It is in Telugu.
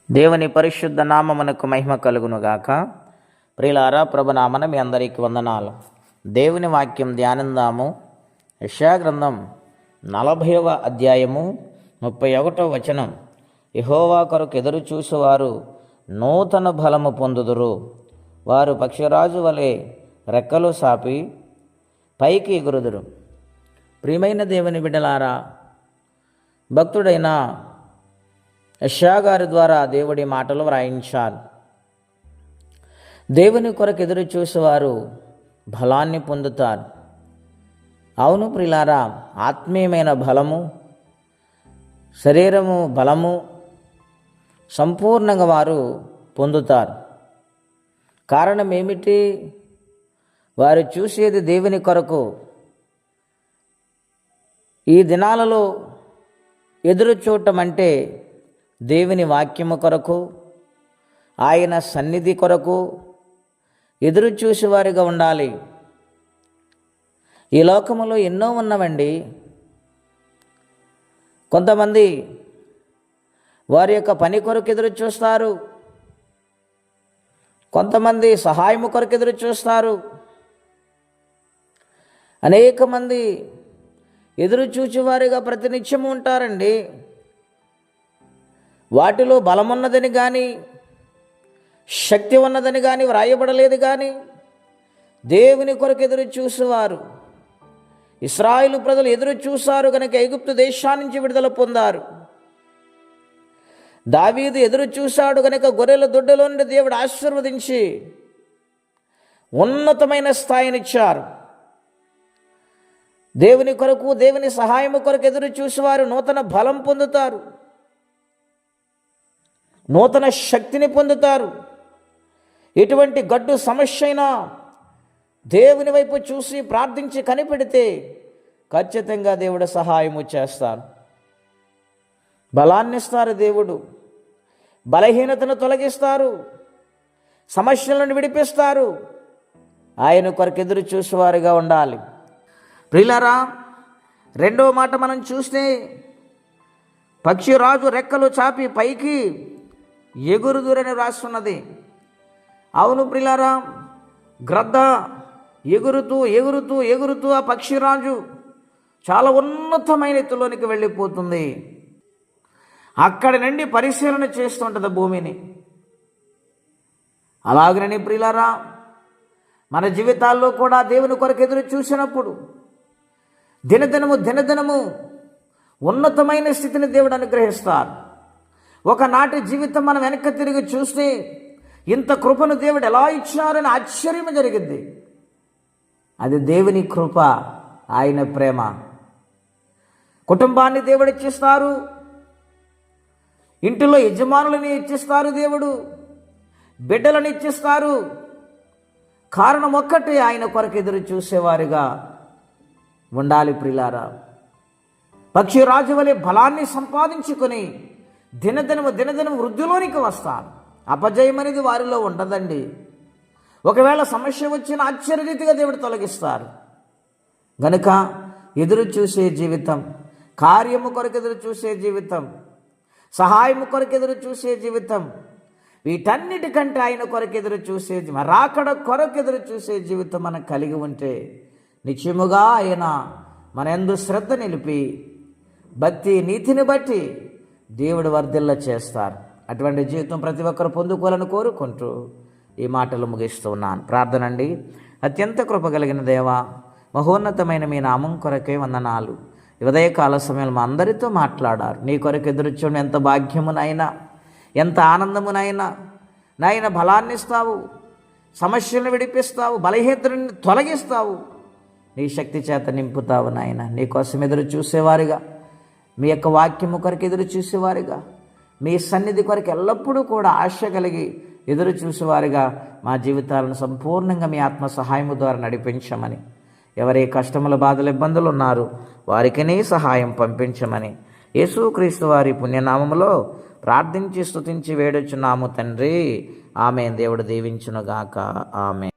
దేవుని పరిశుద్ధ నామమునకు మహిమ కలుగునుగాక. ప్రియులారా, ప్రభునామన మీ అందరికీ వందనాలు. దేవుని వాక్యం ధ్యానిందాము. యెషయా గ్రంథం 40వ అధ్యాయము 31వ వచనం. యెహోవా కొరకు ఎదురు చూసేవారు నూతన బలము పొందుదురు. వారు పక్షిరాజు వలె రెక్కలు సాపి పైకి ఎగురుదురు. ప్రియమైన దేవుని బిడ్డలారా, భక్తుడైన యెషయా గారి ద్వారా దేవుడి మాటలు వ్రాయించారు. దేవుని కొరకు ఎదురు చూసేవారు బలాన్ని పొందుతారు. అవును ప్రియులారా, ఆత్మీయమైన బలము, శరీరము బలము సంపూర్ణంగా వారు పొందుతారు. కారణం ఏమిటి? వారు చూసేది దేవుని కొరకు. ఈ దినాలలో ఎదురు చూడటం అంటే దేవుని వాక్యము కొరకు, ఆయన సన్నిధి కొరకు ఎదురు చూసేవారిగా ఉండాలి. ఈ లోకములో ఎన్నో ఉన్నవండి. కొంతమంది వారి యొక్క పని కొరకు ఎదురు చూస్తారు, కొంతమంది సహాయము కొరకు ఎదురు చూస్తారు, అనేక మంది ఎదురు చూచేవారిగా ప్రతినిత్యము ఉంటారండి. వాటిలో బలమున్నదని కానీ శక్తి ఉన్నదని కానీ వ్రాయబడలేదు. కానీ దేవుని కొరకు ఎదురు చూసేవారు, ఇశ్రాయేలు ప్రజలు ఎదురు చూశారు కనుక ఐగుప్తు దేశాన్ని నుంచి విడుదల పొందారు. దావీదు ఎదురు చూశాడు కనుక గొర్రెల దొడ్డలో నుండి దేవుడు ఆశీర్వదించి ఉన్నతమైన స్థాయినిచ్చారు. దేవుని కొరకు, దేవుని సహాయము కొరకు ఎదురు చూసేవారు నూతన బలం పొందుతారు, నూతన శక్తిని పొందుతారు. ఎటువంటి గడ్డు సమస్య అయినా దేవుని వైపు చూసి ప్రార్థించి కనిపెడితే ఖచ్చితంగా దేవుడు సహాయము చేస్తారు, బలాన్ని ఇస్తారు. దేవుడు బలహీనతను తొలగిస్తారు, సమస్యలను విడిపిస్తారు. ఆయన కొరకు ఎదురు చూసేవారుగా ఉండాలి. ప్రియులారా, రెండవ మాట మనం చూస్తే పక్షిరాజు రెక్కలు చాపి పైకి ఎగురుదురని రాస్తున్నది. అవును ప్రియులారా, గ్రద్ద ఎగురుతూ ఎగురుతూ ఎగురుతూ ఆ పక్షిరాజు చాలా ఉన్నతమైన ఎత్తులోనికి వెళ్ళిపోతుంది. అక్కడి నుండి పరిశీలన చేస్తుంటుంది భూమిని. అలాగనే ప్రియులారా, మన జీవితాల్లో కూడా దేవుని కొరకు ఎదురు చూసినప్పుడు దినదినము ఉన్నతమైన స్థితిని దేవుడు అనుగ్రహిస్తారు. ఒకనాటి జీవితం మనం వెనక్కి తిరిగి చూస్తే ఇంత కృపను దేవుడు ఎలా ఇచ్చారని ఆశ్చర్యం జరిగింది. అది దేవుని కృప, ఆయన ప్రేమ. కుటుంబాన్ని దేవుడు ఇచ్చిస్తారు, ఇంటిలో యజమానులని ఇచ్చిస్తారు, దేవుడు బిడ్డలను ఇచ్చిస్తారు. కారణం ఒక్కటే, ఆయన కొరకు ఎదురు చూసేవారిగా ఉండాలి. ప్రియులారా, పక్షిరాజు వలె బలాన్ని సంపాదించుకొని దినదినము వృద్ధిలోనికి వస్తారు. అపజయం అనేది వారిలో ఉండదండి. ఒకవేళ సమస్య వచ్చిన ఆశ్చర్యరీతిగా దేవుడు తొలగిస్తారు. గనుక ఎదురు చూసే జీవితం, కార్యము కొరకు ఎదురు చూసే జీవితం, సహాయము కొరకు ఎదురు చూసే జీవితం, వీటన్నిటికంటే ఆయన కొరకు ఎదురు చూసే, రాకడ కొరకు ఎదురు చూసే జీవితం మనం కలిగి ఉంటే నిశ్చయముగా ఆయన మన యందు శ్రద్ధ నిలిపి భక్తి నీతిని బట్టి దేవుడు వర్ధిల్ల చేస్తారు. అటువంటి జీవితం ప్రతి ఒక్కరు పొందుకోవాలని కోరుకుంటూ ఈ మాటలు ముగిస్తున్నాను. ప్రార్థన అండి. అత్యంత కృప కలిగిన దేవా, మహోన్నతమైన మీ నామం కొరకే వందనాలు. ఉదయకాల సమయంలో మా అందరితో మాట్లాడారు. నీ కొరకు ఎదురుచూడడం ఎంత భాగ్యమునైనా, ఎంత ఆనందమునైనా. నాయన, బలాన్ని ఇస్తావు, సమస్యలను విడిపిస్తావు, బలహీనతను తొలగిస్తావు, నీ శక్తి చేత నింపుతావు. నాయన, నీ కోసం ఎదురు చూసేవారిగా, మీ యొక్క వాక్యము కొరకు ఎదురు చూసేవారిగా, మీ సన్నిధి కొరకు ఎల్లప్పుడూ కూడా ఆశ కలిగి ఎదురు చూసేవారిగా మా జీవితాలను సంపూర్ణంగా మీ ఆత్మ సహాయము ద్వారా నడిపించమని, ఎవరే కష్టముల బాధలు ఇబ్బందులు ఉన్నారో వారికినే సహాయం పంపించమని యేసుక్రీస్తు వారి పుణ్యనామములో ప్రార్థించి స్తుతించి వేడొచ్చున్నాము తండ్రి. ఆమేన్. దేవుడు దీవించునుగాక. ఆమేన్.